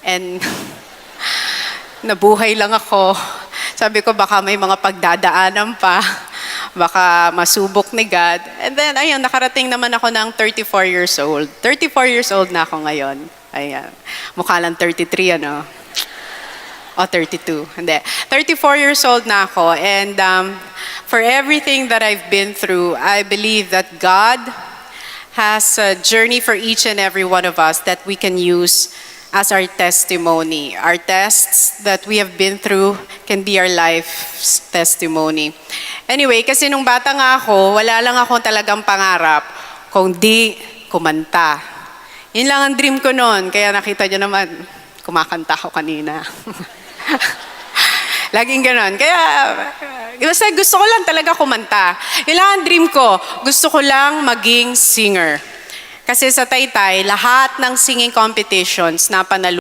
And nabuhay lang ako. Sabi ko, baka may mga pagdadaanan pa. Baka masubok ni God. And then, ayun, nakarating naman ako ng 34 years old. 34 years old na ako ngayon. Ayan. Mukha lang 33, ano? O, 32. Hindi. 34 years old na ako. And for everything that I've been through, I believe that God has a journey for each and every one of us that we can use as our testimony. Our tests that we have been through can be our life's testimony. Anyway, kasi nung bata nga ako, wala lang akong talagang pangarap kung di kumanta. Yun lang ang dream ko noon. Kaya nakita nyo naman, kumakanta ako kanina. Laging ganon. Kaya, basta gusto ko lang talaga kumanta. Yun lang ang dream ko. Gusto ko lang maging singer. Kasi sa Taytay, lahat ng singing competitions na panalo